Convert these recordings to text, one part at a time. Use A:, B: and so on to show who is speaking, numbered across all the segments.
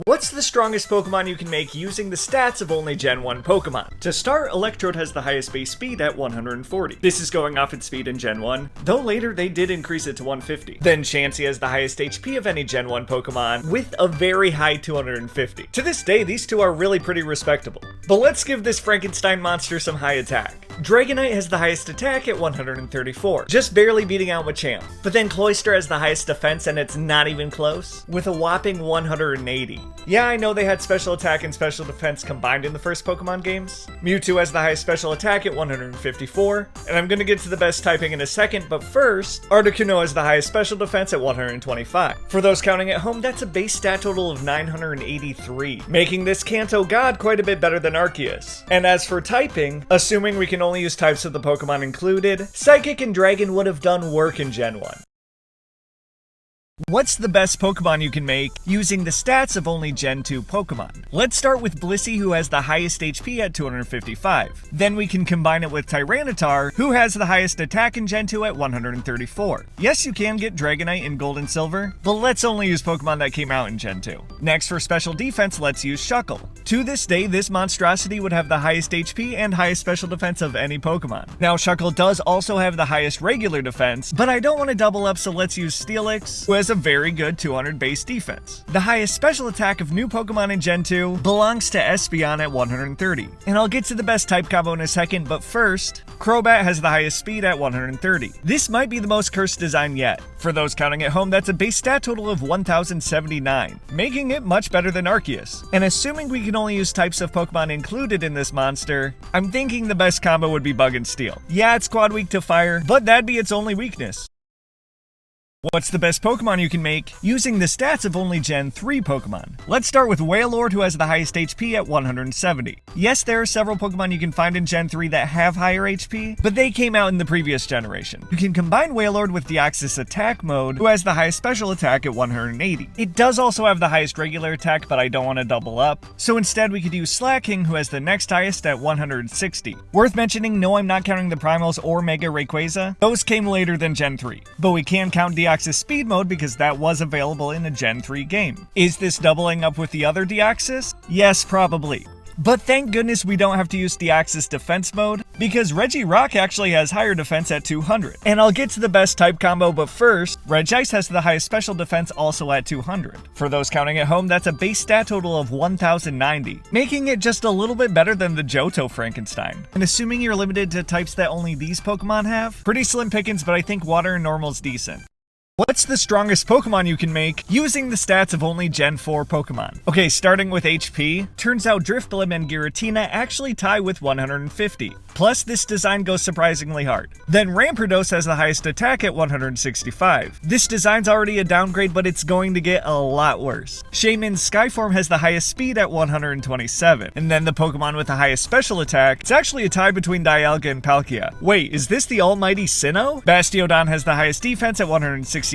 A: What's the strongest Pokemon you can make using the stats of only Gen 1 Pokemon? To start, Electrode has the highest base speed at 140. This is going off its speed in Gen 1, though later they did increase it to 150. Then Chansey has the highest HP of any Gen 1 Pokemon, with a very high 250. To this day, these two are really pretty respectable. But let's give this Frankenstein monster some high attack. Dragonite has the highest attack at 134, just barely beating out Machamp. But then Cloyster has the highest defense and it's not even close, with a whopping 180. Yeah, I know they had special attack and special defense combined in the first Pokemon games. Mewtwo has the highest special attack at 154, and I'm gonna get to the best typing in a second, but first, Articuno has the highest special defense at 125. For those counting at home, that's a base stat total of 983, making this Kanto god quite a bit better than Arceus. And as for typing, assuming we can only use types of the Pokemon included, Psychic and Dragon would have done work in Gen 1. What's the best Pokemon you can make using the stats of only Gen 2 Pokemon? Let's start with Blissey, who has the highest HP at 255. Then we can combine it with Tyranitar, who has the highest attack in Gen 2 at 134. Yes, you can get Dragonite in Gold and Silver, but let's only use Pokemon that came out in Gen 2. Next, for special defense, let's use Shuckle. To this day, this monstrosity would have the highest HP and highest special defense of any Pokemon. Now, Shuckle does also have the highest regular defense, but I don't want to double up, so let's use Steelix, who has a very good 200 base defense. The highest special attack of new Pokemon in Gen 2 belongs to Espeon at 130. And I'll get to the best type combo in a second, but first, Crobat has the highest speed at 130. This might be the most cursed design yet. For those counting at home, that's a base stat total of 1079, making it much better than Arceus. And assuming we can only use types of Pokemon included in this monster, I'm thinking the best combo would be Bug and Steel. Yeah, it's quad weak to fire, but that'd be its only weakness. What's the best Pokemon you can make using the stats of only Gen 3 Pokemon? Let's start with Wailord, who has the highest HP at 170. Yes, there are several Pokemon you can find in Gen 3 that have higher HP, but they came out in the previous generation. You can combine Wailord with Deoxys Attack Mode, who has the highest special attack at 180. It does also have the highest regular attack, but I don't want to double up, so instead we could use Slaking, who has the next highest at 160. Worth mentioning, no, I'm not counting the Primals or Mega Rayquaza. Those came later than Gen 3, but we can count Deoxys Speed Mode because that was available in a Gen 3 game. Is this doubling up with the other Deoxys? Yes, probably. But thank goodness we don't have to use Deoxys Defense Mode, because Regirock actually has higher defense at 200. And I'll get to the best type combo, but first, Regice has the highest special defense also at 200. For those counting at home, that's a base stat total of 1090, making it just a little bit better than the Johto Frankenstein. And assuming you're limited to types that only these Pokemon have, pretty slim pickings, but I think Water and Normal's decent. What's the strongest Pokemon you can make using the stats of only Gen 4 Pokemon? Okay, starting with HP, turns out Drifblim and Giratina actually tie with 150. Plus, this design goes surprisingly hard. Then Rampardos has the highest attack at 165. This design's already a downgrade, but it's going to get a lot worse. Shaymin's Skyform has the highest speed at 127. And then the Pokemon with the highest special attack, it's actually a tie between Dialga and Palkia. Wait, is this the almighty Sinnoh? Bastiodon has the highest defense at 168.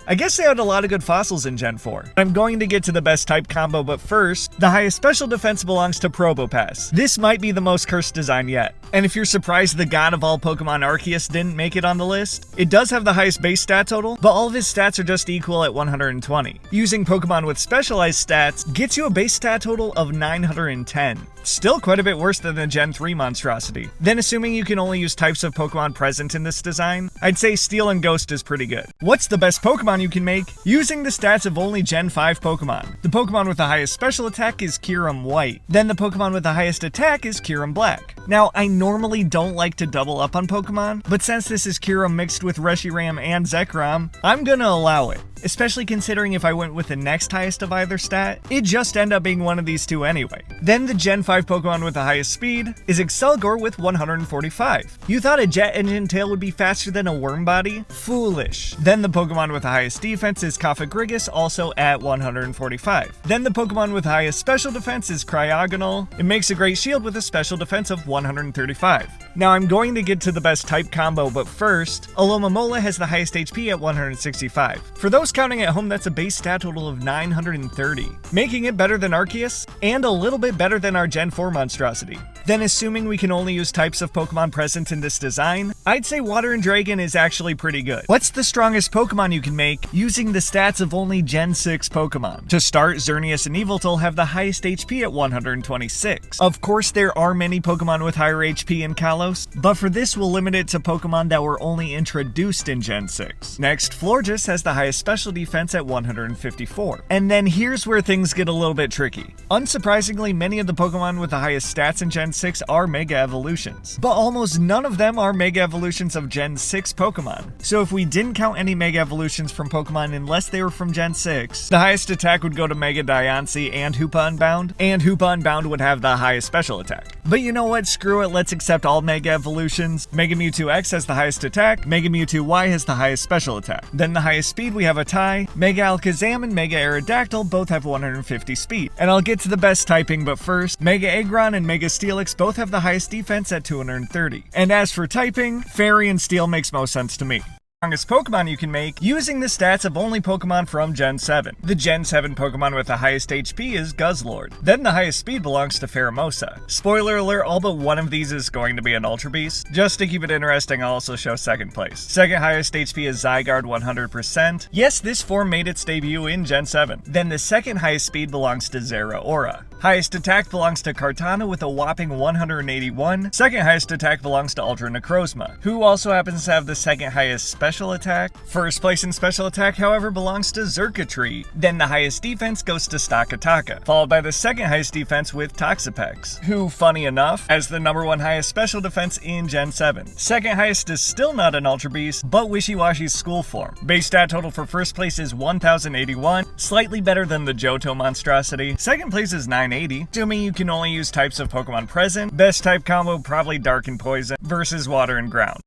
A: I guess they had a lot of good fossils in Gen 4. I'm going to get to the best type combo, but first, the highest special defense belongs to Probopass. This might be the most cursed design yet. And if you're surprised the god of all Pokemon Arceus didn't make it on the list, it does have the highest base stat total, but all of his stats are just equal at 120. Using Pokemon with specialized stats gets you a base stat total of 910. Still quite a bit worse than the Gen 3 monstrosity. Then assuming you can only use types of Pokemon present in this design, I'd say Steel and Ghost is pretty good. What's the best Pokemon you can make using the stats of only Gen 5 Pokemon? The Pokemon with the highest special attack is Kyurem White. Then the Pokemon with the highest attack is Kyurem Black. Now, I normally don't like to double up on Pokemon, but since this is Kyurem mixed with Reshiram and Zekrom, I'm gonna allow it. Especially considering if I went with the next highest of either stat, it'd just end up being one of these two anyway. Then the Gen 5 Pokemon with the highest speed is Excelgor with 145. You thought a jet engine tail would be faster than a worm body? Foolish. Then the Pokemon with the highest defense is Cofagrigus, also at 145. Then the Pokemon with the highest special defense is Cryogonal. It makes a great shield with a special defense of 135. Now I'm going to get to the best type combo, but first, Alomomola has the highest HP at 165. For those counting at home, that's a base stat total of 930, making it better than Arceus and a little bit better than our Gen 4 monstrosity. Then assuming we can only use types of Pokemon present in this design, I'd say Water and Dragon is actually pretty good. What's the strongest Pokemon you can make using the stats of only Gen 6 Pokemon? To start, Xerneas and Yveltal have the highest HP at 126. Of course, there are many Pokemon with higher HP in Kalos, but for this we'll limit it to Pokemon that were only introduced in Gen 6. Next, Florges has the highest special defense at 154. And then here's where things get a little bit tricky. Unsurprisingly, many of the Pokemon with the highest stats in Gen 6 are Mega Evolutions, but almost none of them are Mega Evolutions of Gen 6 Pokemon. So if we didn't count any Mega Evolutions from Pokemon unless they were from Gen 6, the highest attack would go to Mega Diancie and Hoopa Unbound, and Hoopa Unbound would have the highest special attack. But you know what, screw it, let's accept all Mega Evolutions. Mega Mewtwo X has the highest attack, Mega Mewtwo Y has the highest special attack. Then the highest speed we have a tie, Mega Alakazam and Mega Aerodactyl both have 150 speed. And I'll get to the best typing, but first, Mega Aggron and Mega Steelix both have the highest defense at 230. And as for typing, Fairy and Steel makes most sense to me. Strongest Pokemon you can make using the stats of only Pokemon from Gen 7. The Gen 7 Pokemon with the highest HP is Guzzlord. Then the highest speed belongs to Pheromosa. Spoiler alert, all but one of these is going to be an Ultra Beast. Just to keep it interesting, I'll also show second place. Second highest HP is Zygarde 100%. Yes, this form made its debut in Gen 7. Then the second highest speed belongs to Zeraora. Highest attack belongs to Kartana with a whopping 181. Second highest attack belongs to Ultra Necrozma, who also happens to have the second highest special attack. First place in special attack, however, belongs to Xurkitree. Then the highest defense goes to Stakataka, followed by the second highest defense with Toxapex, who, funny enough, has the number one highest special defense in Gen 7. Second highest is still not an Ultra Beast, but Wishiwashi's school form. Base stat total for first place is 1081, slightly better than the Johto monstrosity. Second place is 980, assuming you can only use types of Pokemon present. Best type combo probably Dark and Poison versus Water and Ground.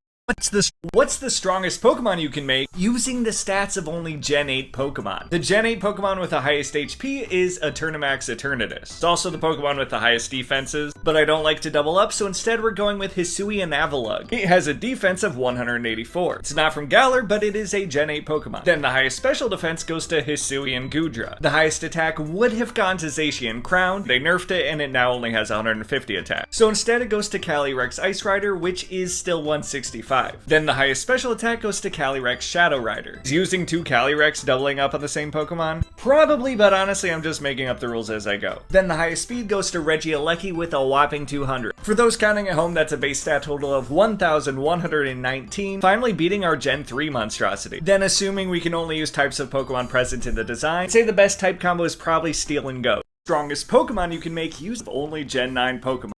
A: What's the strongest Pokemon you can make using the stats of only Gen 8 Pokemon? The Gen 8 Pokemon with the highest HP is Eternamax Eternatus. It's also the Pokemon with the highest defenses, but I don't like to double up, so instead we're going with Hisui and Avalugg. It has a defense of 184. It's not from Galar, but it is a Gen 8 Pokemon. Then the highest special defense goes to Hisui and Goodra. The highest attack would have gone to Zacian Crown. They nerfed it and it now only has 150 attack. So instead it goes to Calyrex Ice Rider, which is still 165. Then the highest special attack goes to Calyrex Shadow Rider. Is using two Calyrex doubling up on the same Pokemon? Probably, but honestly I'm just making up the rules as I go. Then the highest speed goes to Regieleki with a whopping 200. For those counting at home, that's a base stat total of 1,119, finally beating our Gen 3 monstrosity. Then assuming we can only use types of Pokemon present in the design, I'd say the best type combo is probably Steel and Goat. Strongest Pokemon you can make use of only Gen 9 Pokemon.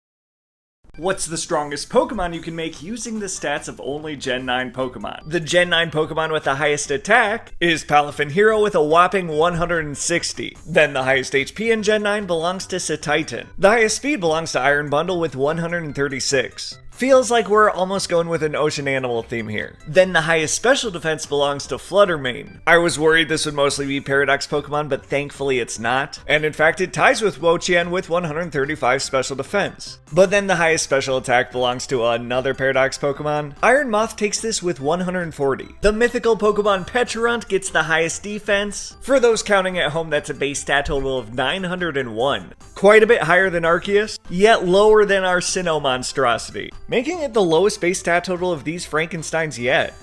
A: What's the strongest Pokemon you can make using the stats of only Gen 9 Pokemon? The Gen 9 Pokemon with the highest attack is Palafin Hero with a whopping 160. Then the highest HP in Gen 9 belongs to Cetitan. The highest speed belongs to Iron Bundle with 136. Feels like we're almost going with an ocean animal theme here. Then the highest special defense belongs to Fluttermane. I was worried this would mostly be Paradox Pokemon, but thankfully it's not. And in fact it ties with Wo-Chien with 135 special defense. But then the highest special attack belongs to another Paradox Pokemon. Iron Moth takes this with 140. The mythical Pokemon Pecharunt gets the highest defense. For those counting at home, that's a base stat total of 901. Quite a bit higher than Arceus, yet lower than our Sinnoh monstrosity, making it the lowest base stat total of these Frankensteins yet.